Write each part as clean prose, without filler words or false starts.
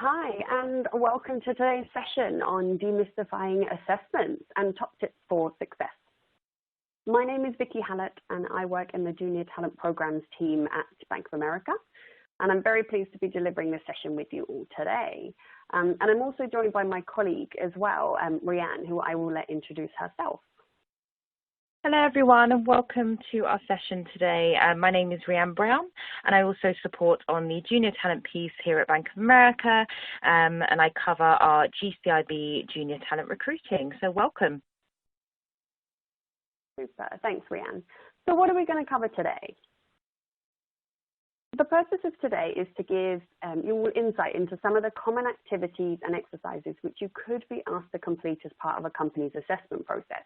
Hi, and welcome to today's session on demystifying assessments and top tips for success. My name is Vicki Hallett, and I work in the Junior Talent Programs team at Bank of America. And I'm very pleased to be delivering this session with you all today. And I'm also joined by my colleague as well, Rianne, who I will let introduce herself. Hello everyone and welcome to our session today. My name is Rianne Brown and I also support on the Junior Talent piece here at Bank of America and I cover our GCIB Junior Talent Recruiting, so welcome. Super, thanks Rianne. So what are we going to cover today? The purpose of today is to give you all insight into some of the common activities and exercises which you could be asked to complete as part of a company's assessment process.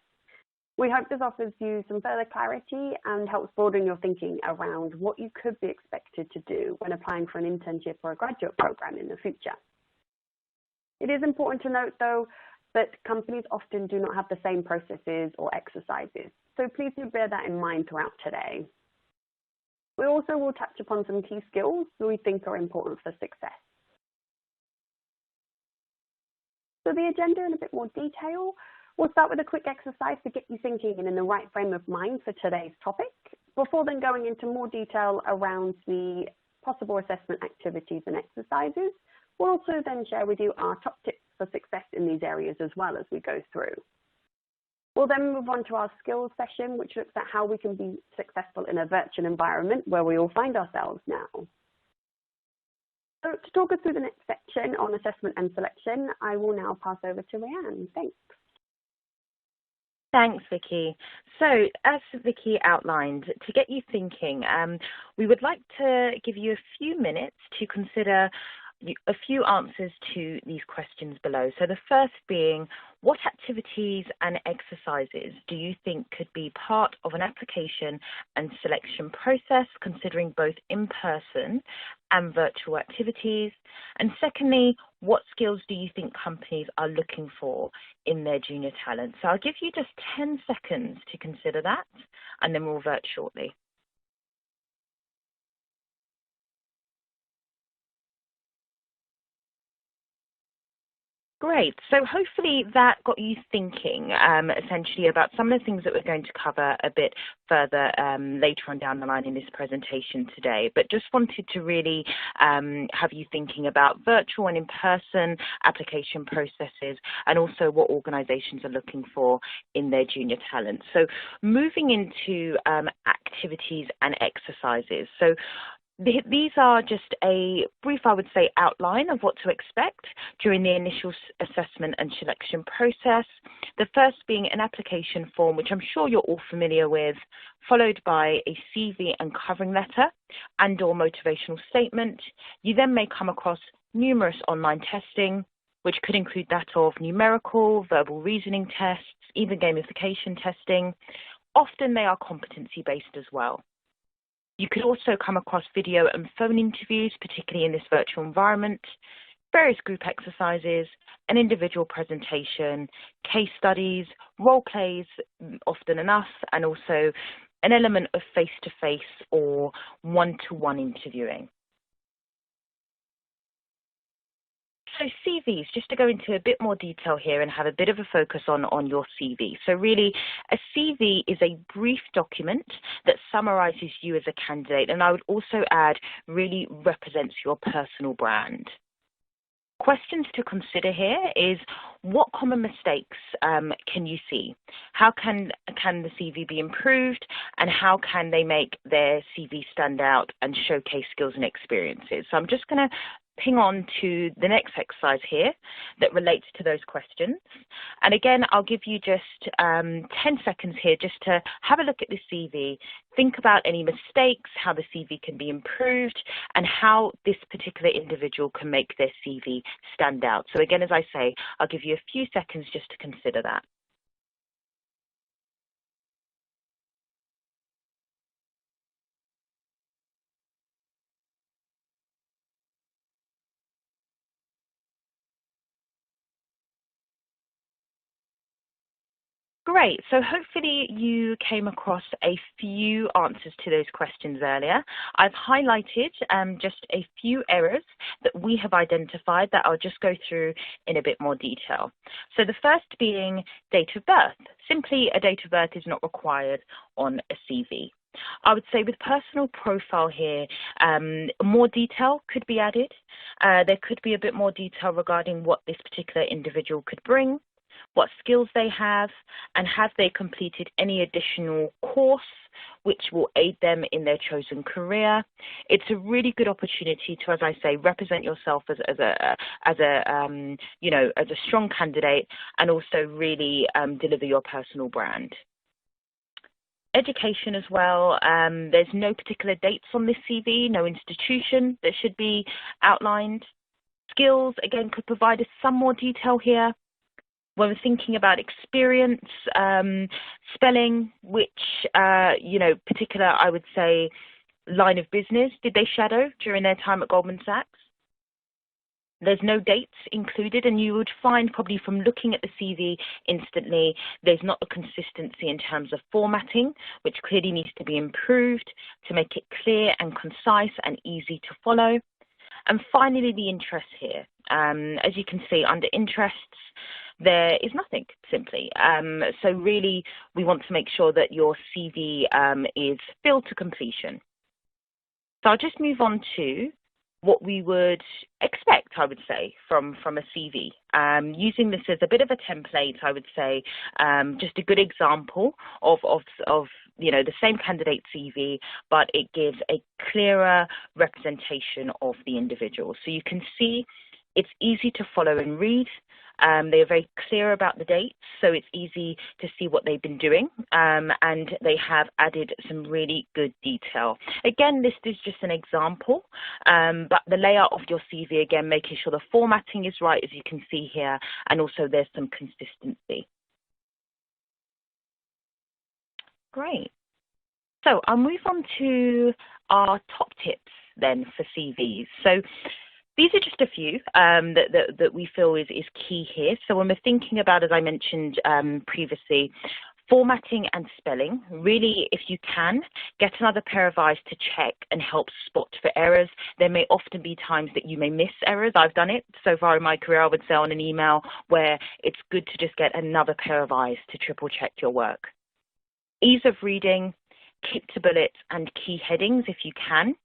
We hope this offers you some further clarity and helps broaden your thinking around what you could be expected to do when applying for an internship or a graduate program in the future. It is important to note, though, that companies often do not have the same processes or exercises, so please do bear that in mind throughout today. We also will touch upon some key skills that we think are important for success. So the agenda in a bit more detail. We'll start with a quick exercise to get you thinking and in the right frame of mind for today's topic, before then going into more detail around the possible assessment activities and exercises. We'll also then share with you our top tips for success in these areas as well as we go through. We'll then move on to our skills session, which looks at how we can be successful in a virtual environment where we all find ourselves now. So to talk us through the next section on assessment and selection, I will now pass over to Rianne. Thanks. Thanks, Vicki. So, as Vicki outlined, to get you thinking, we would like to give you a few minutes to consider a few answers to these questions below. So the first being, what activities and exercises do you think could be part of an application and selection process, considering both in-person and virtual activities? And secondly, what skills do you think companies are looking for in their junior talent? So I'll give you just 10 seconds to consider that, and then we'll revert shortly. Great. So hopefully that got you thinking essentially about some of the things that we're going to cover a bit further later on down the line in this presentation today. But just wanted to really have you thinking about virtual and in-person application processes and also what organizations are looking for in their junior talent. So moving into activities and exercises. So these are just a brief, I would say, outline of what to expect during the initial assessment and selection process. The first being an application form, which I'm sure you're all familiar with, followed by a CV and covering letter and/or motivational statement. You then may come across numerous online testing, which could include that of numerical, verbal reasoning tests, even gamification testing. Often they are competency-based as well. You could also come across video and phone interviews, particularly in this virtual environment, various group exercises, an individual presentation, case studies, role plays, often enough, and also an element of face-to-face or one-to-one interviewing. So CVs, just to go into a bit more detail here and have a bit of a focus on your CV. So really, a CV is a brief document that summarizes you as a candidate, and I would also add really represents your personal brand. Questions to consider here is, what common mistakes can you see? How can the CV be improved, and how can they make their CV stand out and showcase skills and experiences? So I'm just going to ping on to the next exercise here that relates to those questions. And again, I'll give you just 10 seconds here just to have a look at the CV, think about any mistakes, how the CV can be improved, and how this particular individual can make their CV stand out. So again, as I say, I'll give you a few seconds just to consider that. Great. So hopefully you came across a few answers to those questions earlier. I've highlighted just a few errors that we have identified that I'll just go through in a bit more detail. So the first being date of birth. Simply a date of birth is not required on a CV. I would say with personal profile here, more detail could be added. There could be a bit more detail regarding what this particular individual could bring, what skills they have, and have they completed any additional course which will aid them in their chosen career. It's a really good opportunity to, as I say, represent yourself as a strong candidate, and also really deliver your personal brand. Education as well. There's no particular dates on this CV, no institution that should be outlined. Skills, again, could provide us some more detail here. When we're thinking about experience, spelling, which, particular, I would say, line of business did they shadow during their time at Goldman Sachs? There's no dates included, and you would find probably from looking at the CV instantly, there's not a consistency in terms of formatting, which clearly needs to be improved to make it clear and concise and easy to follow. And finally, the interests here. As you can see, under interests, there is nothing, simply. So really, we want to make sure that your CV is filled to completion. So I'll just move on to what we would expect, I would say, from a CV. Using this as a bit of a template, I would say, just a good example of the same candidate CV, but it gives a clearer representation of the individual. So you can see it's easy to follow and read. They are very clear about the dates, so it's easy to see what they've been doing, and they have added some really good detail. Again, this is just an example, but the layout of your CV, again, making sure the formatting is right, as you can see here, and also there's some consistency. Great. So I'll move on to our top tips then for CVs. So these are just a few that we feel is key here. So when we're thinking about, as I mentioned previously, formatting and spelling, really, if you can, get another pair of eyes to check and help spot for errors. There may often be times that you may miss errors. I've done it so far in my career, I would say, on an email, where it's good to just get another pair of eyes to triple check your work. Ease of reading, keep to bullets and key headings if you can.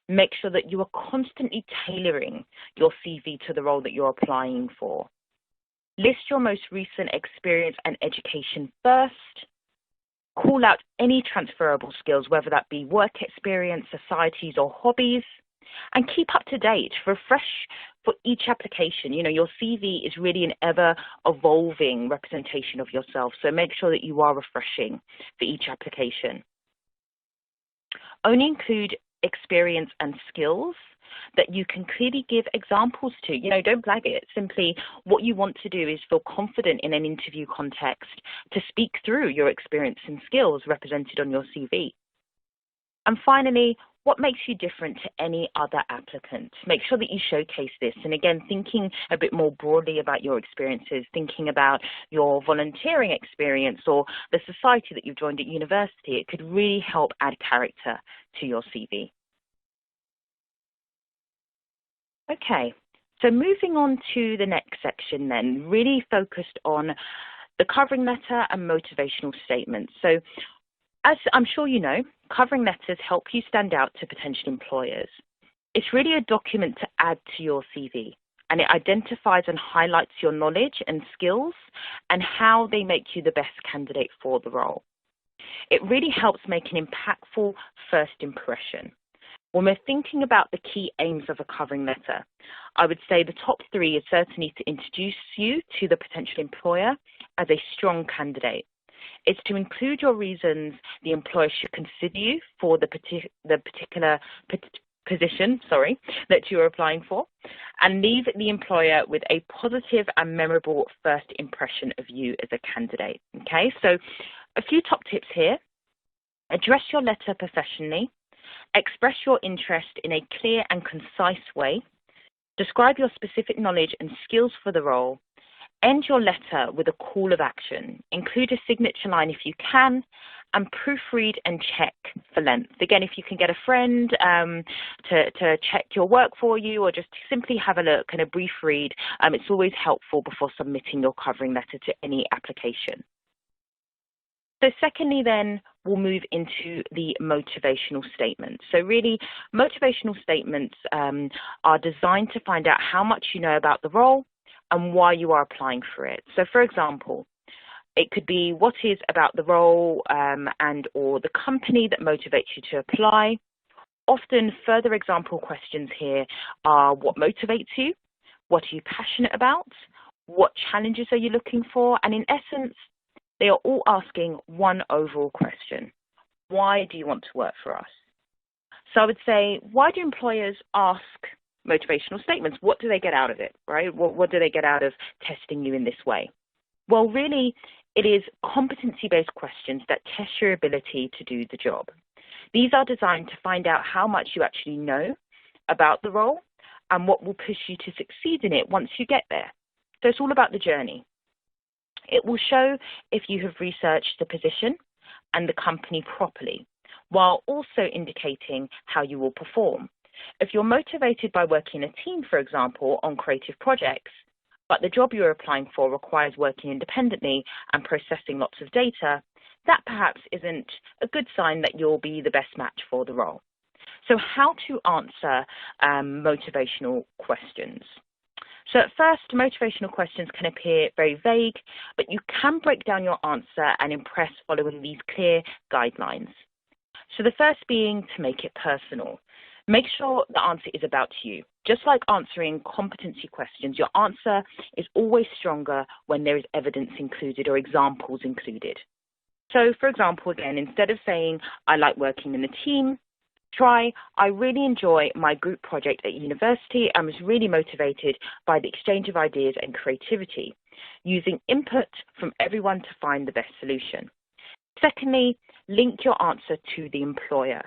Make sure that you are constantly tailoring your CV to the role that you're applying for. List your most recent experience and education first. Call out any transferable skills, whether that be work experience, societies, or hobbies. And keep up to date, refresh for each application. You know, your CV is really an ever-evolving representation of yourself, so make sure that you are refreshing for each application. Only include experience and skills that you can clearly give examples to. You know, don't blag it. Simply, what you want to do is feel confident in an interview context to speak through your experience and skills represented on your CV. And finally, what makes you different to any other applicant? Make sure that you showcase this. And again, thinking a bit more broadly about your experiences, thinking about your volunteering experience or the society that you've joined at university, it could really help add character to your CV. Okay, so moving on to the next section then, really focused on the covering letter and motivational statements. So as I'm sure you know, covering letters help you stand out to potential employers. It's really a document to add to your CV, and it identifies and highlights your knowledge and skills and how they make you the best candidate for the role. It really helps make an impactful first impression. When we're thinking about the key aims of a covering letter, I would say the top three is certainly to introduce you to the potential employer as a strong candidate. It's to include your reasons the employer should consider you for the particular position that you're applying for, and leave the employer with a positive and memorable first impression of you as a candidate. Okay, so a few top tips here. Address your letter professionally. Express your interest in a clear and concise way. Describe your specific knowledge and skills for the role. End your letter with a call of action. Include a signature line if you can, and proofread and check for length. Again, if you can get a friend to check your work for you, or just simply have a look and a brief read, it's always helpful before submitting your covering letter to any application. So secondly, then, we'll move into the motivational statements. So really, motivational statements are designed to find out how much you know about the role and why you are applying for it. So for example, it could be what is about the role and or the company that motivates you to apply. Often further example questions here are what motivates you, what are you passionate about, what challenges are you looking for, and in essence, they are all asking one overall question. Why do you want to work for us? So I would say, why do employers ask motivational statements? What do they get out of it, right? What do they get out of testing you in this way? Well, really, it is competency-based questions that test your ability to do the job. These are designed to find out how much you actually know about the role and what will push you to succeed in it once you get there. So it's all about the journey. It will show if you have researched the position and the company properly, while also indicating how you will perform. If you're motivated by working in a team, for example, on creative projects, but the job you're applying for requires working independently and processing lots of data, that perhaps isn't a good sign that you'll be the best match for the role. So how to answer motivational questions? So at first, motivational questions can appear very vague, but you can break down your answer and impress following these clear guidelines. So the first being to make it personal. Make sure the answer is about you. Just like answering competency questions, your answer is always stronger when there is evidence included or examples included. So for example, again, instead of saying, I like working in a team, try, I really enjoy my group project at university and was really motivated by the exchange of ideas and creativity, using input from everyone to find the best solution. Secondly, link your answer to the employer.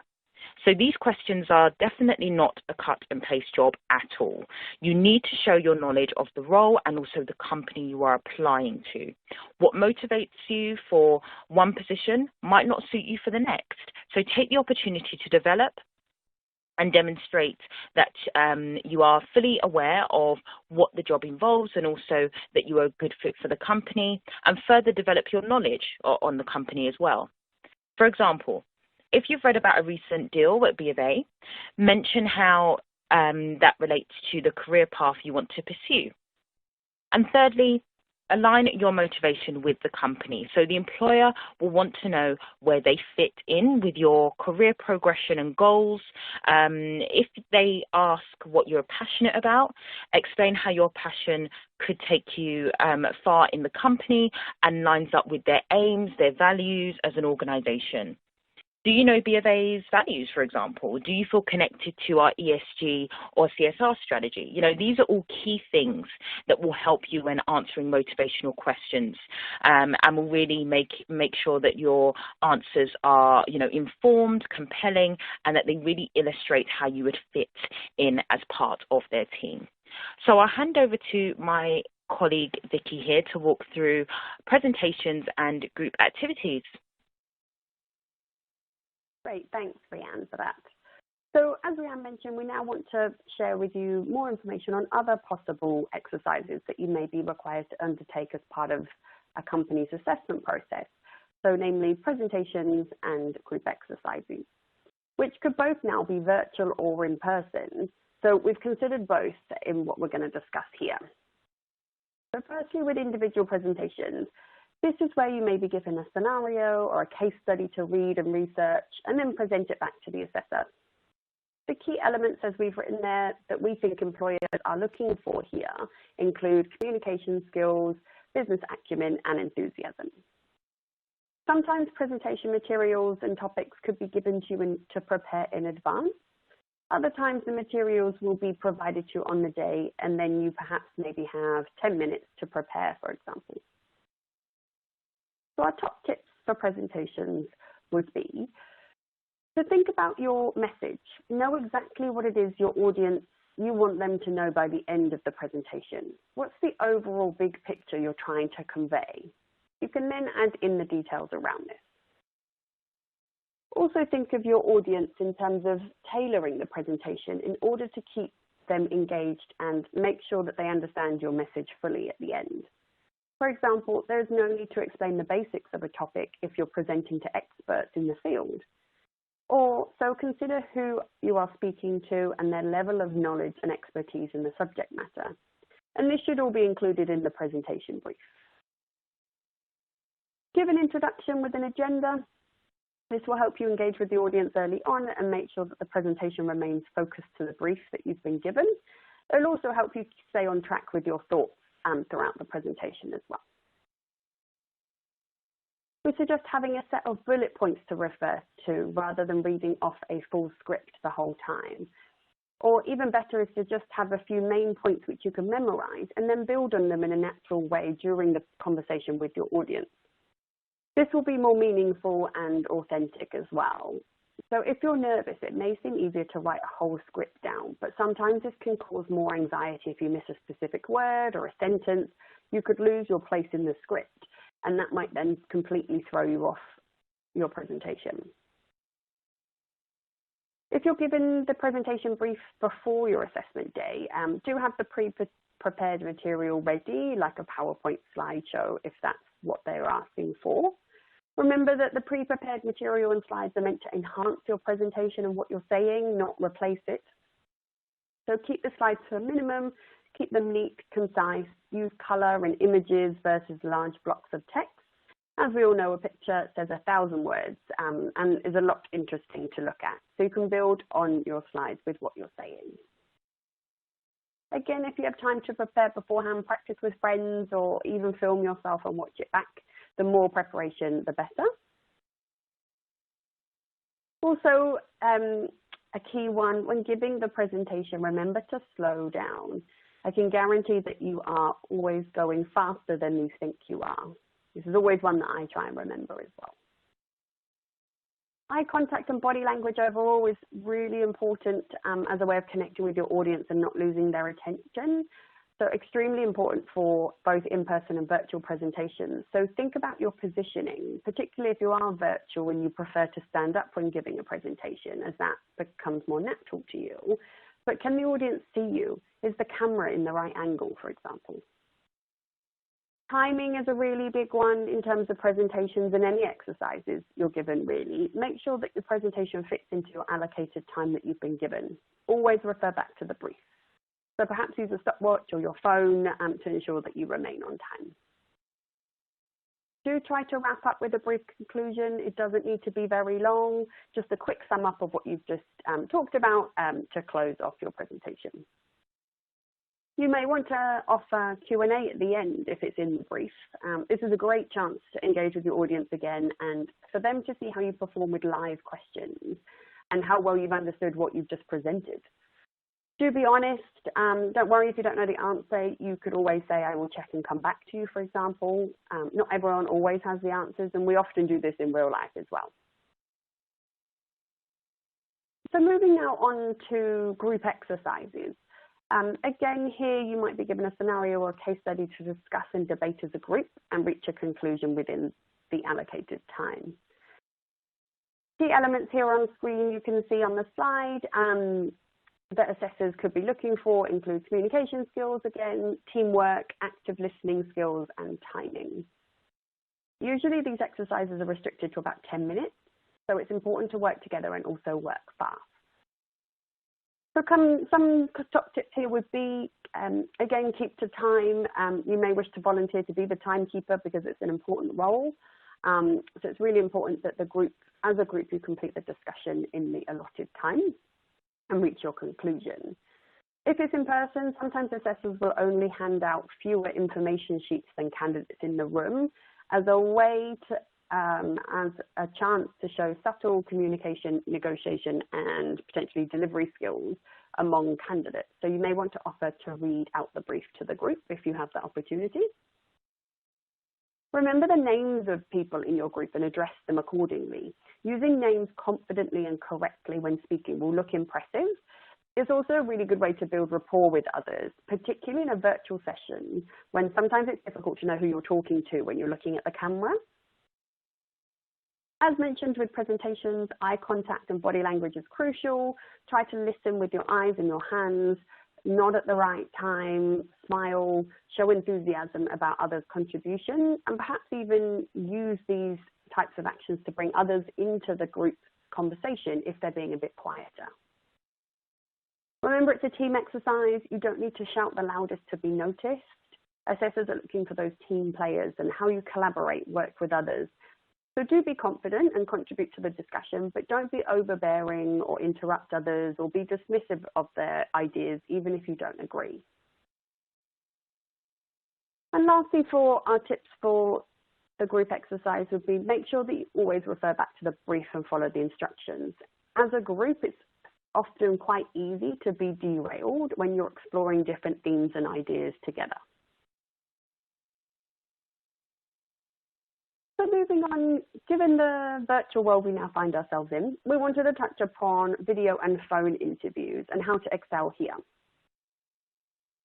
So these questions are definitely not a cut and paste job at all. You need to show your knowledge of the role and also the company you are applying to. What motivates you for one position might not suit you for the next. So take the opportunity to develop and demonstrate that you are fully aware of what the job involves and also that you are a good fit for the company, and further develop your knowledge on the company as well. For example, if you've read about a recent deal at B of A, mention how that relates to the career path you want to pursue. And thirdly, align your motivation with the company. So the employer will want to know where they fit in with your career progression and goals. If they ask what you're passionate about, explain how your passion could take you far in the company and lines up with their aims, their values as an organization. Do you know B of A's values, for example? Do you feel connected to our ESG or CSR strategy? You know, these are all key things that will help you when answering motivational questions, and will really make sure that your answers are, you know, informed, compelling, and that they really illustrate how you would fit in as part of their team. So I'll hand over to my colleague Vicki here to walk through presentations and group activities. Great, thanks, Rianne, for that. So as Rianne mentioned, we now want to share with you more information on other possible exercises that you may be required to undertake as part of a company's assessment process. So namely presentations and group exercises, which could both now be virtual or in person. So we've considered both in what we're going to discuss here. So firstly, with individual presentations, this is where you may be given a scenario or a case study to read and research and then present it back to the assessor. The key elements, as we've written there, that we think employers are looking for here include communication skills, business acumen, and enthusiasm. Sometimes presentation materials and topics could be given to you to prepare in advance. Other times the materials will be provided to you on the day, and then you perhaps maybe have 10 minutes to prepare, for example. So our top tips for presentations would be to think about your message. Know exactly what it is your audience you want them to know by the end of the presentation? What's the overall big picture you're trying to convey? You can then add in the details around this. Also think of your audience in terms of tailoring the presentation in order to keep them engaged and make sure that they understand your message fully at the end. For example, there's no need to explain the basics of a topic if you're presenting to experts in the field. So consider who you are speaking to and their level of knowledge and expertise in the subject matter. And this should all be included in the presentation brief. Give an introduction with an agenda. This will help you engage with the audience early on and make sure that the presentation remains focused to the brief that you've been given. It'll also help you stay on track with your thoughts throughout the presentation as well. We suggest having a set of bullet points to refer to rather than reading off a full script the whole time. Or even better is to just have a few main points which you can memorize and then build on them in a natural way during the conversation with your audience. This will be more meaningful and authentic as well. So if you're nervous, it may seem easier to write a whole script down, but sometimes this can cause more anxiety if you miss a specific word or a sentence. You could lose your place in the script, and that might then completely throw you off your presentation. If you're given the presentation brief before your assessment day, do have the pre-prepared material ready, like a PowerPoint slideshow, if that's what they're asking for. Remember that the pre-prepared material and slides are meant to enhance your presentation and what you're saying, not replace it. So keep the slides to a minimum, keep them neat, concise, use color and images versus large blocks of text. As we all know, a picture says 1,000 words and is a lot interesting to look at. So you can build on your slides with what you're saying. Again, if you have time to prepare beforehand, practice with friends or even film yourself and watch it back. The more preparation, the better. Also, a key one, when giving the presentation, remember to slow down. I can guarantee that you are always going faster than you think you are. This is always one that I try and remember as well. Eye contact and body language overall is really important as a way of connecting with your audience and not losing their attention. So extremely important for both in-person and virtual presentations. So think about your positioning, particularly if you are virtual and you prefer to stand up when giving a presentation, as that becomes more natural to you. But can the audience see you? Is the camera in the right angle, for example? Timing is a really big one in terms of presentations and any exercises you're given, really. Make sure that your presentation fits into your allocated time that you've been given. Always refer back to the brief. So perhaps use a stopwatch or your phone to ensure that you remain on time. Do try to wrap up with a brief conclusion. It doesn't need to be very long, just a quick sum up of what you've just talked about to close off your presentation. You may want to offer Q&A at the end if it's in the brief. This is a great chance to engage with your audience again and for them to see how you perform with live questions and how well you've understood what you've just presented. Do be honest. Don't worry if you don't know the answer. You could always say, I will check and come back to you, for example. Not everyone always has the answers, and we often do this in real life as well. So moving now on to group exercises. Again, here you might be given a scenario or a case study to discuss and debate as a group and reach a conclusion within the allocated time. Key elements here on screen you can see on the slide that assessors could be looking for include communication skills, again, teamwork, active listening skills, and timing. Usually these exercises are restricted to about 10 minutes, so it's important to work together and also work fast. So some top tips here would be, again, keep to time. You may wish to volunteer to be the timekeeper because it's an important role. So it's really important that as a group, you complete the discussion in the allotted time and reach your conclusion. If it's in person, sometimes assessors will only hand out fewer information sheets than candidates in the room as a way to, as a chance to show subtle communication, negotiation, and potentially delivery skills among candidates. So you may want to offer to read out the brief to the group if you have that opportunity. Remember the names of people in your group and address them accordingly. Using names confidently and correctly when speaking will look impressive, It's also a really good way to build rapport with others, particularly in a virtual session when sometimes it's difficult to know who you're talking to when you're looking at the camera. As mentioned with presentations, eye contact and body language is crucial. Try to listen with your eyes and your hands, nod at the right time, smile, show enthusiasm about others' contribution, and perhaps even use these types of actions to bring others into the group conversation if they're being a bit quieter. Remember, it's a team exercise. You don't need to shout the loudest to be noticed. Assessors are looking for those team players and how you collaborate, work with others. So do be confident and contribute to the discussion, but don't be overbearing or interrupt others or be dismissive of their ideas, even if you don't agree. And lastly, for our tips for the group exercise would be make sure that you always refer back to the brief and follow the instructions. As a group, it's often quite easy to be derailed when you're exploring different themes and ideas together. So moving on, given the virtual world we now find ourselves in, we wanted to touch upon video and phone interviews and how to excel here.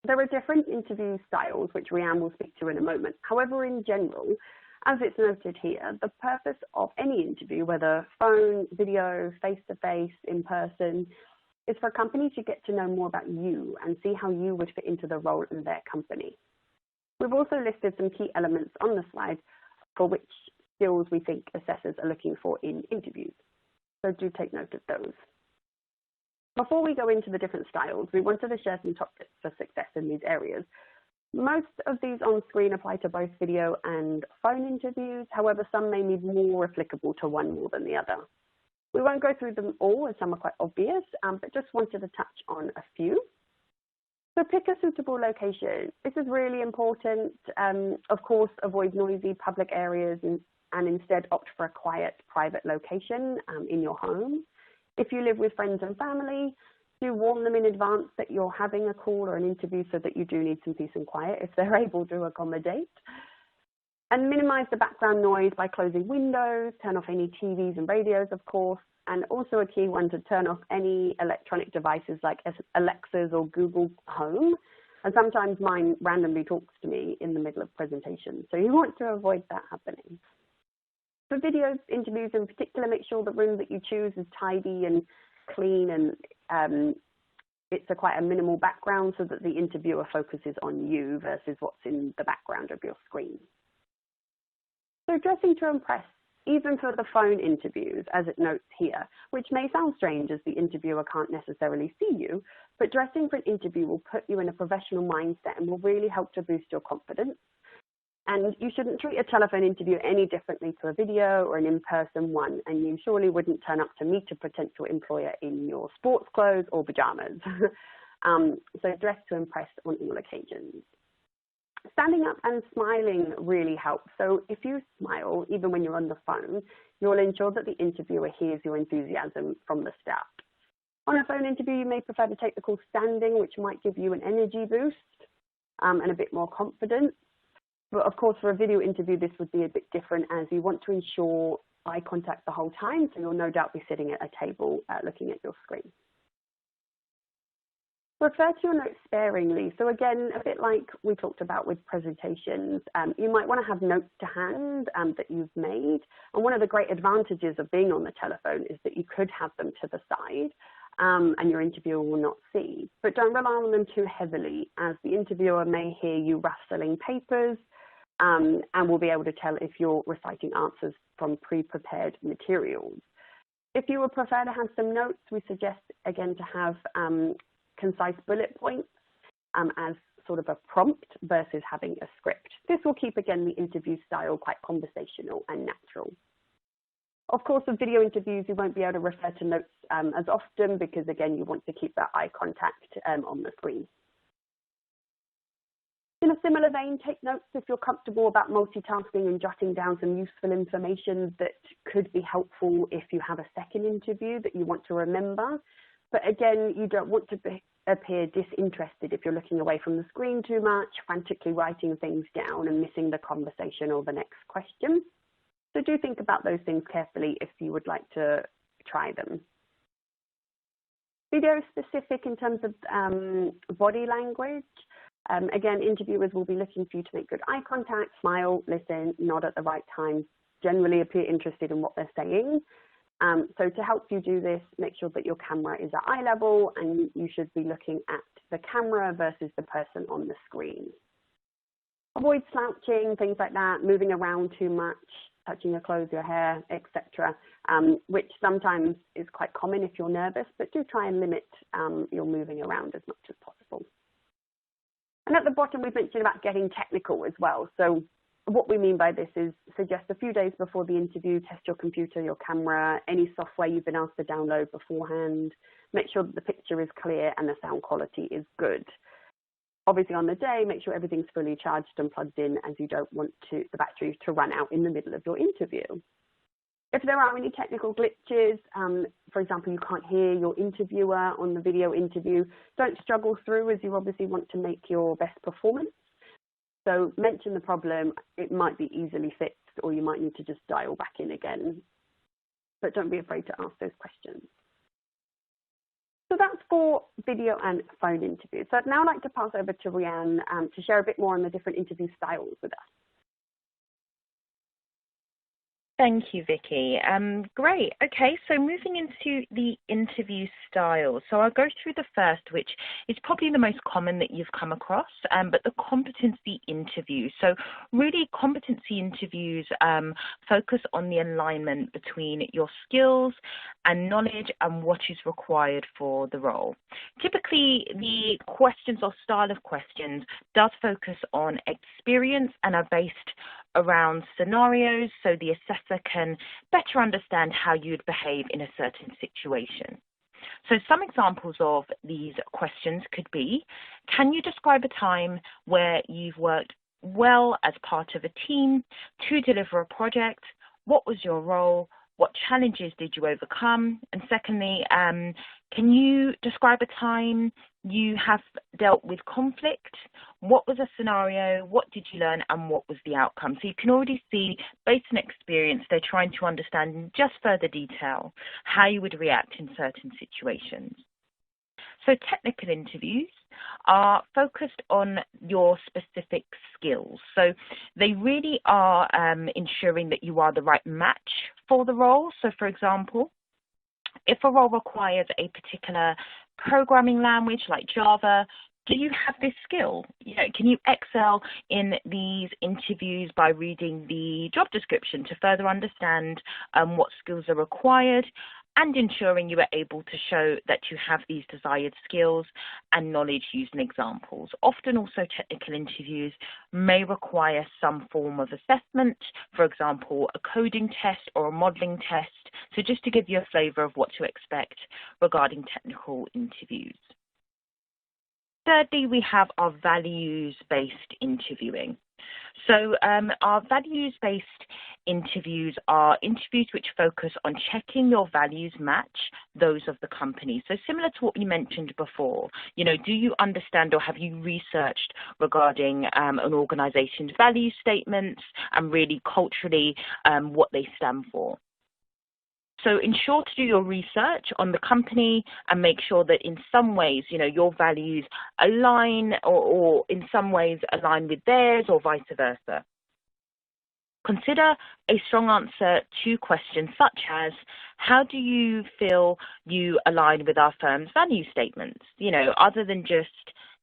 There are different interview styles, which Rhiannon will speak to in a moment. However, in general, as it's noted here, the purpose of any interview, whether phone, video, face-to-face, in person, is for a company to get to know more about you and see how you would fit into the role in their company. We've also listed some key elements on the slide for which skills we think assessors are looking for in interviews. So do take note of those. Before we go into the different styles, we wanted to share some top tips for success in these areas. Most of these on screen apply to both video and phone interviews. However, some may be more applicable to one more than the other. We won't go through them all, as some are quite obvious, but just wanted to touch on a few. So pick a suitable location. This is really important. Of course, avoid noisy public areas and instead opt for a quiet, private location in your home. If you live with friends and family, do warn them in advance that you're having a call or an interview so that you do need some peace and quiet if they're able to accommodate. And minimize the background noise by closing windows, turn off any TVs and radios, of course, and also a key one to turn off any electronic devices like Alexas or Google Home. And sometimes mine randomly talks to me in the middle of presentations, so you want to avoid that happening. For video interviews in particular, make sure the room that you choose is tidy and clean and it's quite a minimal background so that the interviewer focuses on you versus what's in the background of your screen. So dressing to impress, even for the phone interviews, as it notes here, which may sound strange as the interviewer can't necessarily see you, but dressing for an interview will put you in a professional mindset and will really help to boost your confidence. And you shouldn't treat a telephone interview any differently to a video or an in-person one, and you surely wouldn't turn up to meet a potential employer in your sports clothes or pajamas. So dress to impress on all occasions. Standing up and smiling really helps. So if you smile, even when you're on the phone, you'll ensure that the interviewer hears your enthusiasm from the start. On a phone interview, you may prefer to take the call standing, which might give you an energy boost and a bit more confidence. But of course, for a video interview, this would be a bit different as you want to ensure eye contact the whole time, so you'll no doubt be sitting at a table looking at your screen. Refer to your notes sparingly. So again, a bit like we talked about with presentations, you might want to have notes to hand that you've made. And one of the great advantages of being on the telephone is that you could have them to the side and your interviewer will not see. But don't rely on them too heavily, as the interviewer may hear you rustling papers and will be able to tell if you're reciting answers from pre-prepared materials. If you would prefer to have some notes, we suggest again to have concise bullet points as sort of a prompt versus having a script. This will keep, again, the interview style quite conversational and natural. Of course, with video interviews, you won't be able to refer to notes as often because, again, you want to keep that eye contact on the screen. In a similar vein, take notes if you're comfortable about multitasking and jotting down some useful information that could be helpful if you have a second interview that you want to remember. But again, you don't want to appear disinterested if you're looking away from the screen too much, frantically writing things down and missing the conversation or the next question. So do think about those things carefully if you would like to try them. Video specific in terms of body language. Again, interviewers will be looking for you to make good eye contact, smile, listen, nod at the right time, generally appear interested in what they're saying. So to help you do this, make sure that your camera is at eye level and you should be looking at the camera versus the person on the screen. Avoid slouching, things like that, moving around too much, touching your clothes, your hair, etc., which sometimes is quite common if you're nervous, but do try and limit your moving around as much as possible. And at the bottom, we've mentioned about getting technical as well. So what we mean by this is suggest a few days before the interview, test your computer, your camera, any software you've been asked to download beforehand. Make sure that the picture is clear and the sound quality is good. Obviously on the day, make sure everything's fully charged and plugged in, as you don't want the battery to run out in the middle of your interview. If there are any technical glitches, for example, you can't hear your interviewer on the video interview, don't struggle through, as you obviously want to make your best performance. So mention the problem, it might be easily fixed, or you might need to just dial back in again. But don't be afraid to ask those questions. So that's for video and phone interviews. So I'd now like to pass over to Rianne to share a bit more on the different interview styles with us. Thank you, Vicki. Great. Okay, so moving into the interview styles. So I'll go through the first, which is probably the most common that you've come across, but the competency interview. So really, competency interviews focus on the alignment between your skills and knowledge and what is required for the role. Typically, the questions or style of questions does focus on experience and are based around scenarios, so the assessor can better understand how you'd behave in a certain situation. So some examples of these questions could be, can you describe a time where you've worked well as part of a team to deliver a project? What was your role? What challenges did you overcome? And secondly, can you describe a time you have dealt with conflict? What was a scenario? What did you learn? And what was the outcome? So you can already see, based on experience, they're trying to understand in just further detail how you would react in certain situations. So technical interviews are focused on your specific skills. So they really are ensuring that you are the right match for the role. So for example, if a role requires a particular programming language like Java, do you have this skill? Can you excel in these interviews by reading the job description to further understand what skills are required, and ensuring you are able to show that you have these desired skills and knowledge using examples. Often also technical interviews may require some form of assessment, for example, a coding test or a modeling test. So just to give you a flavor of what to expect regarding technical interviews. Thirdly, we have our values-based interviewing. So our values-based interviews are interviews which focus on checking your values match those of the company. So similar to what we mentioned before, do you understand or have you researched regarding an organization's value statements and really culturally what they stand for? So ensure to do your research on the company and make sure that in some ways, your values align or in some ways align with theirs or vice versa. Consider a strong answer to questions such as, how do you feel you align with our firm's value statements? Other than just,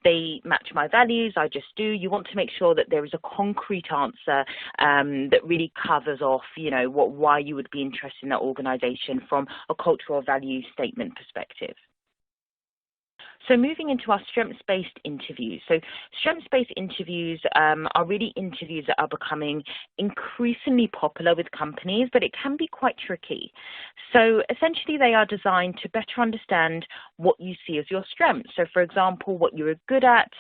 they match my values, I just do. You want to make sure that there is a concrete answer that really covers off, why you would be interested in that organization from a cultural value statement perspective. So moving into our strengths-based interviews. So strengths-based interviews are really interviews that are becoming increasingly popular with companies, but it can be quite tricky. So essentially they are designed to better understand what you see as your strengths. So for example, what you're good at,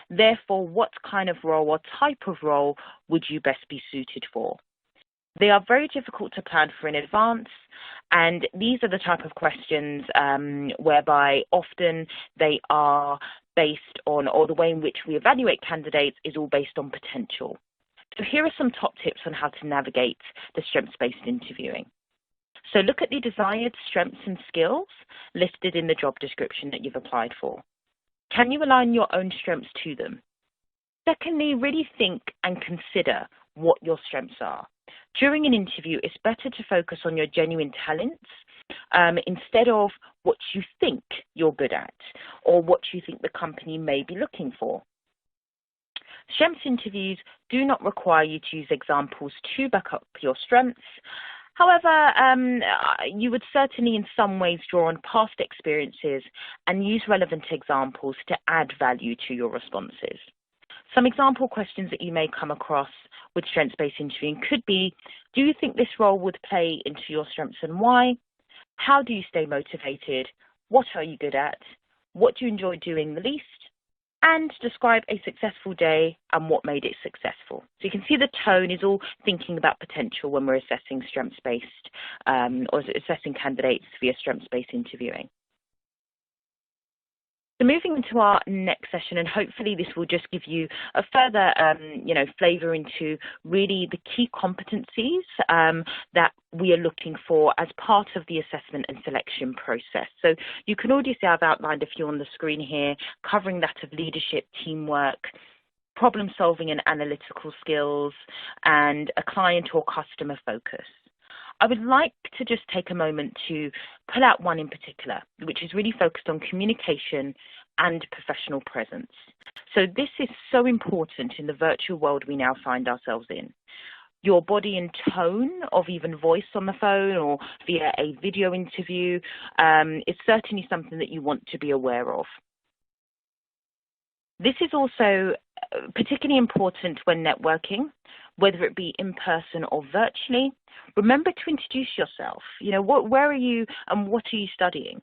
therefore what kind of role or type of role would you best be suited for. They are very difficult to plan for in advance, and these are the type of questions whereby often they are based on, or the way in which we evaluate candidates is all based on potential. So here are some top tips on how to navigate the strengths-based interviewing. So look at the desired strengths and skills listed in the job description that you've applied for. Can you align your own strengths to them? Secondly, really think and consider what your strengths are. During an interview, it's better to focus on your genuine talents instead of what you think you're good at or what you think the company may be looking for. Strengths interviews do not require you to use examples to back up your strengths. However, you would certainly in some ways draw on past experiences and use relevant examples to add value to your responses. Some example questions that you may come across with strengths-based interviewing could be, do you think this role would play into your strengths and why? How do you stay motivated? What are you good at? What do you enjoy doing the least? And describe a successful day and what made it successful. So you can see the tone is all thinking about potential when we're assessing strengths-based or assessing candidates via strengths-based interviewing. So moving into our next session, and hopefully this will just give you a further, flavour into really the key competencies that we are looking for as part of the assessment and selection process. So you can already see I've outlined a few on the screen here, covering that of leadership, teamwork, problem solving and analytical skills, and a client or customer focus. I would like to just take a moment to pull out one in particular, which is really focused on communication and professional presence. So this is so important in the virtual world we now find ourselves in. Your body and tone of even voice on the phone or via a video interview is certainly something that you want to be aware of. This is also particularly important when networking, whether it be in person or virtually. Remember to introduce yourself. Where are you and what are you studying?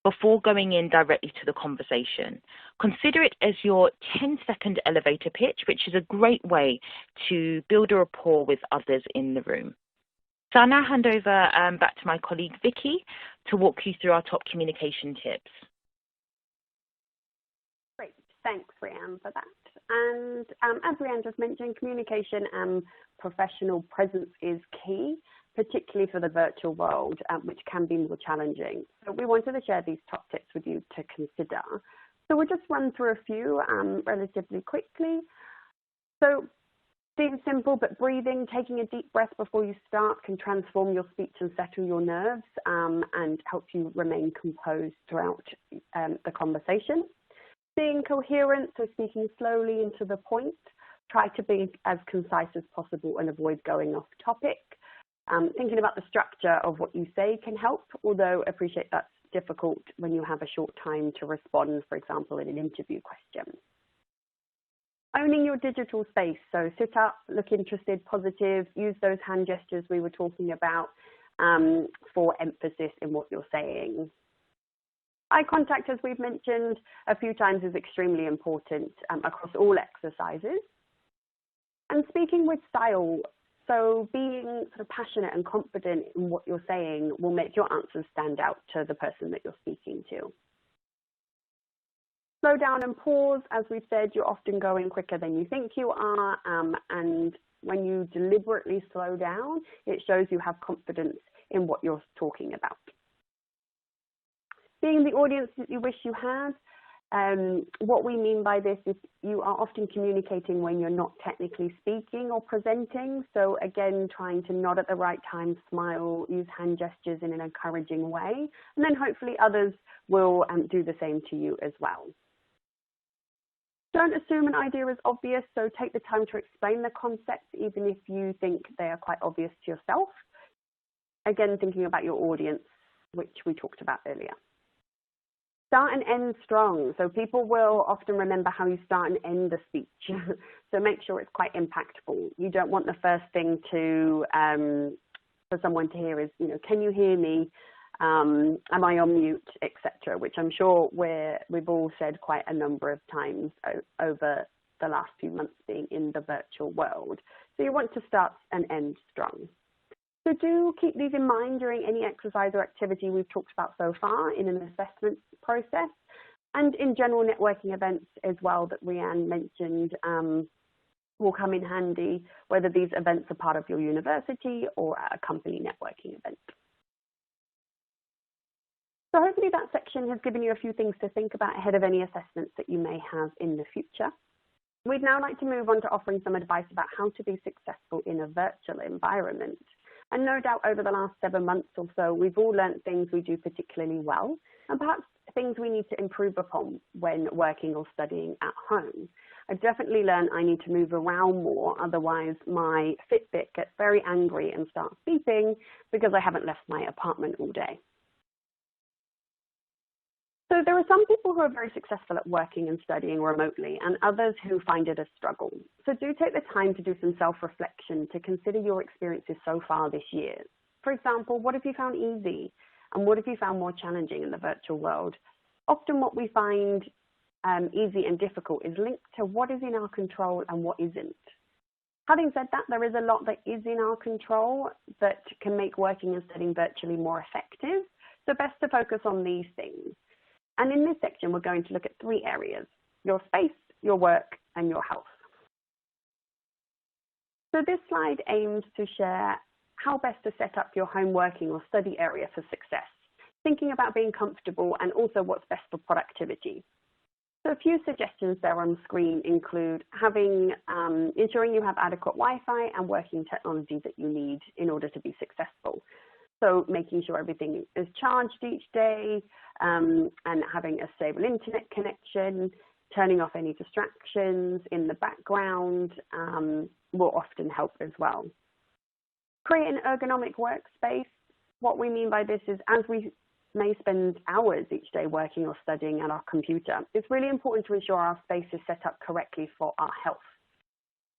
Before going in directly to the conversation. Consider it as your 10-second elevator pitch, which is a great way to build a rapport with others in the room. So I'll now hand over back to my colleague Vicki to walk you through our top communication tips. Great, thanks Rhiannon for that. And as Rhiannon just mentioned, communication and professional presence is key, particularly for the virtual world, which can be more challenging. So we wanted to share these top tips with you to consider. So we'll just run through a few relatively quickly. So being simple, but breathing, taking a deep breath before you start can transform your speech and settle your nerves and help you remain composed throughout the conversation. Being coherent, so speaking slowly and to the point. Try to be as concise as possible and avoid going off topic. Thinking about the structure of what you say can help, although appreciate that's difficult when you have a short time to respond, for example, in an interview question. Owning your digital space, so sit up, look interested, positive, use those hand gestures we were talking about for emphasis in what you're saying. Eye contact, as we've mentioned a few times, is extremely important across all exercises. And speaking with style, so being sort of passionate and confident in what you're saying will make your answers stand out to the person that you're speaking to. Slow down and pause. As we've said, you're often going quicker than you think you are, and when you deliberately slow down, it shows you have confidence in what you're talking about. Being the audience that you wish you had. What we mean by this is you are often communicating when you're not technically speaking or presenting. So again, trying to nod at the right time, smile, use hand gestures in an encouraging way. And then hopefully others will do the same to you as well. Don't assume an idea is obvious. So take the time to explain the concepts, even if you think they are quite obvious to yourself. Again, thinking about your audience, which we talked about earlier. Start and end strong. So people will often remember how you start and end the speech. So make sure it's quite impactful. You don't want the first thing to for someone to hear is, can you hear me? Am I on mute, etc., which I'm sure we've all said quite a number of times over the last few months being in the virtual world. So you want to start and end strong. So do keep these in mind during any exercise or activity we've talked about so far in an assessment process and in general networking events as well that Rhiannon mentioned will come in handy, whether these events are part of your university or a company networking event. So hopefully that section has given you a few things to think about ahead of any assessments that you may have in the future. We'd now like to move on to offering some advice about how to be successful in a virtual environment. And no doubt over the last 7 months or so, we've all learnt things we do particularly well, and perhaps things we need to improve upon when working or studying at home. I've definitely learned I need to move around more, otherwise my Fitbit gets very angry and starts beeping because I haven't left my apartment all day. So there are some people who are very successful at working and studying remotely, and others who find it a struggle. So do take the time to do some self-reflection to consider your experiences so far this year. For example, what have you found easy, and what have you found more challenging in the virtual world? Often what we find easy and difficult is linked to what is in our control and what isn't. Having said that, there is a lot that is in our control that can make working and studying virtually more effective, so best to focus on these things. And in this section, we're going to look at 3 areas: your space, your work, and your health. So this slide aims to share how best to set up your home working or study area for success, thinking about being comfortable and also what's best for productivity. So a few suggestions there on screen include ensuring you have adequate Wi-Fi and working technology that you need in order to be successful. So making sure everything is charged each day and having a stable internet connection, turning off any distractions in the background will often help as well. Create an ergonomic workspace. What we mean by this is, as we may spend hours each day working or studying at our computer, it's really important to ensure our space is set up correctly for our health.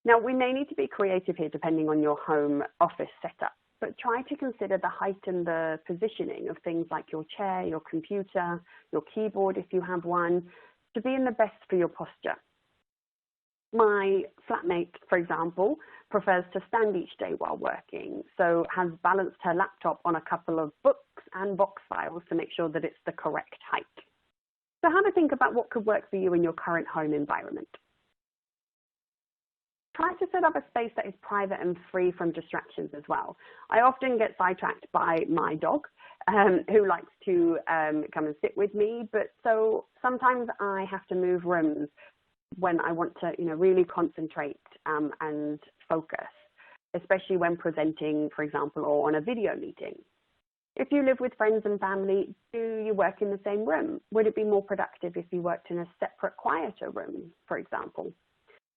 Now, we may need to be creative here depending on your home office setup, but try to consider the height and the positioning of things like your chair, your computer, your keyboard if you have one, to be in the best for your posture. My flatmate, for example, prefers to stand each day while working, so has balanced her laptop on a couple of books and box files to make sure that it's the correct height. So have a think about what could work for you in your current home environment. Try to set up a space that is private and free from distractions as well. I often get sidetracked by my dog, who likes to come and sit with me, but so sometimes I have to move rooms when I want to, really concentrate and focus, especially when presenting, for example, or on a video meeting. If you live with friends and family, do you work in the same room? Would it be more productive if you worked in a separate, quieter room, for example?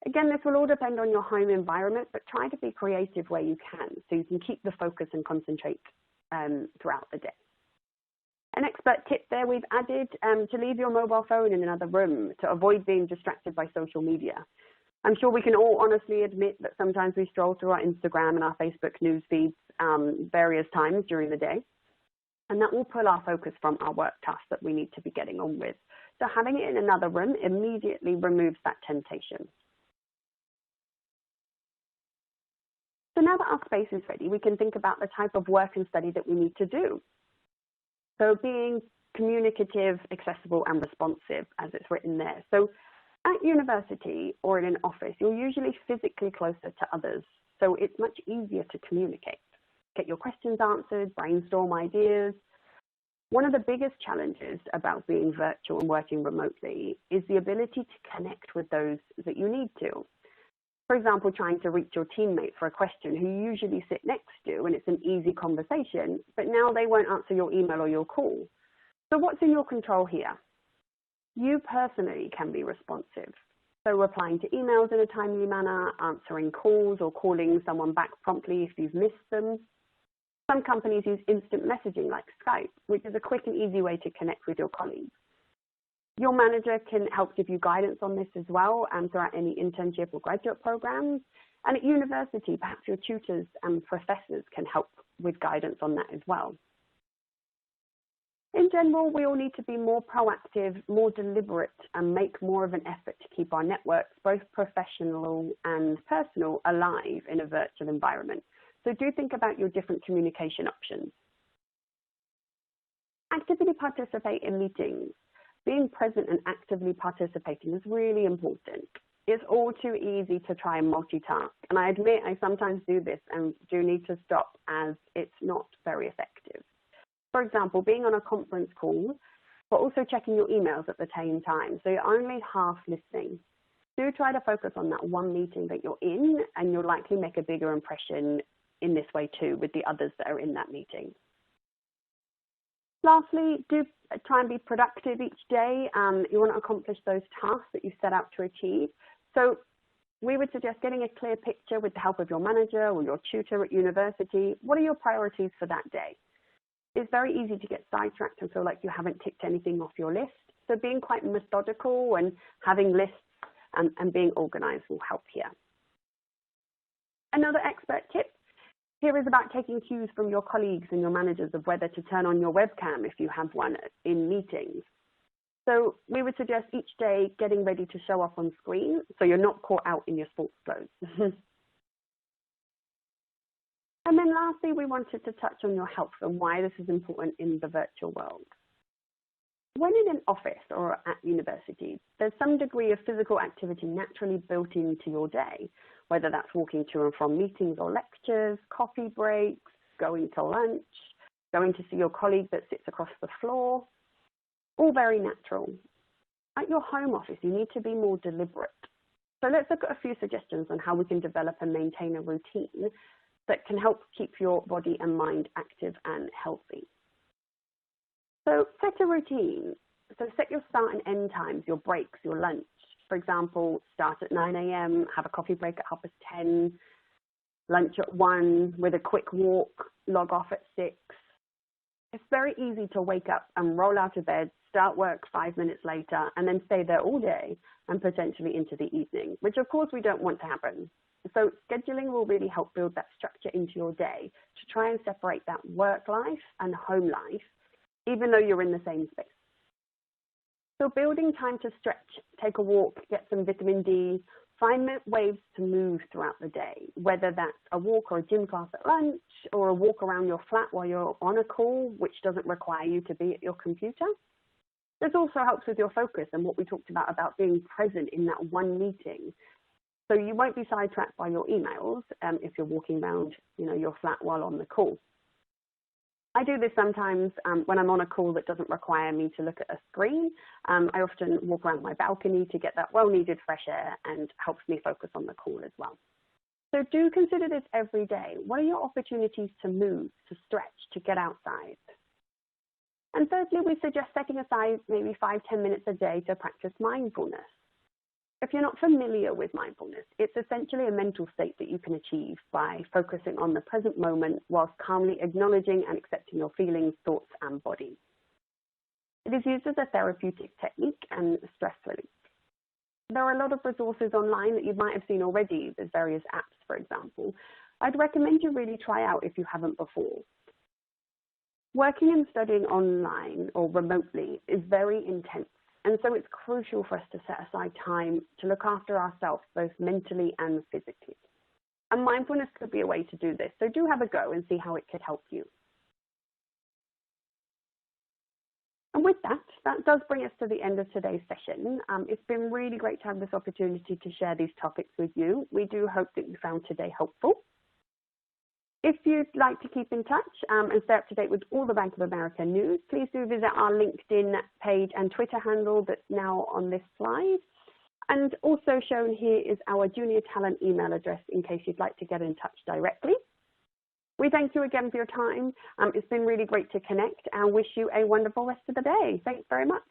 Again, this will all depend on your home environment, but try to be creative where you can so you can keep the focus and concentrate throughout the day. An expert tip there we've added to leave your mobile phone in another room to avoid being distracted by social media. I'm sure we can all honestly admit that sometimes we stroll through our Instagram and our Facebook news feeds various times during the day, and that will pull our focus from our work tasks that we need to be getting on with. So having it in another room immediately removes that temptation. So now that our space is ready, we can think about the type of work and study that we need to do. So being communicative, accessible, and responsive, as it's written there. So at university or in an office, you're usually physically closer to others, so it's much easier to communicate, get your questions answered, brainstorm ideas. One of the biggest challenges about being virtual and working remotely is the ability to connect with those that you need to. For example, trying to reach your teammate for a question who you usually sit next to, and it's an easy conversation, but now they won't answer your email or your call. So what's in your control here? You personally can be responsive. So replying to emails in a timely manner, answering calls or calling someone back promptly if you've missed them. Some companies use instant messaging like Skype, which is a quick and easy way to connect with your colleagues. Your manager can help give you guidance on this as well and throughout any internship or graduate programs. And at university, perhaps your tutors and professors can help with guidance on that as well. In general, we all need to be more proactive, more deliberate, and make more of an effort to keep our networks, both professional and personal, alive in a virtual environment. So do think about your different communication options. Actively participate in meetings. Being present and actively participating is really important. It's all too easy to try and multitask. And I admit I sometimes do this and do need to stop as it's not very effective. For example, being on a conference call, but also checking your emails at the same time, so you're only half listening. Do try to focus on that one meeting that you're in, and you'll likely make a bigger impression in this way too with the others that are in that meeting. Lastly, do try and be productive each day. You want to accomplish those tasks that you set out to achieve. So we would suggest getting a clear picture with the help of your manager or your tutor at university. What are your priorities for that day? It's very easy to get sidetracked and feel like you haven't ticked anything off your list. So being quite methodical and having lists and being organized will help here. Another expert tip here is about taking cues from your colleagues and your managers of whether to turn on your webcam if you have one in meetings. So we would suggest each day getting ready to show up on screen so you're not caught out in your sports clothes. And then lastly, we wanted to touch on your health and why this is important in the virtual world. When in an office or at university, there's some degree of physical activity naturally built into your day, whether that's walking to and from meetings or lectures, coffee breaks, going to lunch, going to see your colleague that sits across the floor, all very natural. At your home office, you need to be more deliberate. So let's look at a few suggestions on how we can develop and maintain a routine that can help keep your body and mind active and healthy. So set a routine. So set your start and end times, your breaks, your lunch. For example, start at 9 a.m., have a coffee break at 10:30, lunch at 1 with a quick walk, log off at 6. It's very easy to wake up and roll out of bed, start work 5 minutes later, and then stay there all day and potentially into the evening, which of course we don't want to happen. So scheduling will really help build that structure into your day to try and separate that work life and home life, even though you're in the same space. So building time to stretch, take a walk, get some vitamin D, find ways to move throughout the day, whether that's a walk or a gym class at lunch or a walk around your flat while you're on a call, which doesn't require you to be at your computer. This also helps with your focus and what we talked about being present in that one meeting. So you won't be sidetracked by your emails if you're walking around, your flat while on the call. I do this sometimes when I'm on a call that doesn't require me to look at a screen. I often walk around my balcony to get that well-needed fresh air and helps me focus on the call as well. So do consider this every day. What are your opportunities to move, to stretch, to get outside? And thirdly, we suggest setting aside maybe 5-10 minutes a day to practice mindfulness. If you're not familiar with mindfulness, it's essentially a mental state that you can achieve by focusing on the present moment whilst calmly acknowledging and accepting your feelings, thoughts, and body. It is used as a therapeutic technique and stress relief. There are a lot of resources online that you might have seen already. There's various apps, for example. I'd recommend you really try out if you haven't before. Working and studying online or remotely is very intense. And so it's crucial for us to set aside time to look after ourselves, both mentally and physically. And mindfulness could be a way to do this. So do have a go and see how it could help you. And with that does bring us to the end of today's session. It's been really great to have this opportunity to share these topics with you. We do hope that you found today helpful. If you'd like to keep in touch and stay up to date with all the Bank of America news, please do visit our LinkedIn page and Twitter handle that's now on this slide. And also shown here is our junior talent email address in case you'd like to get in touch directly. We thank you again for your time. It's been really great to connect and wish you a wonderful rest of the day. Thanks very much.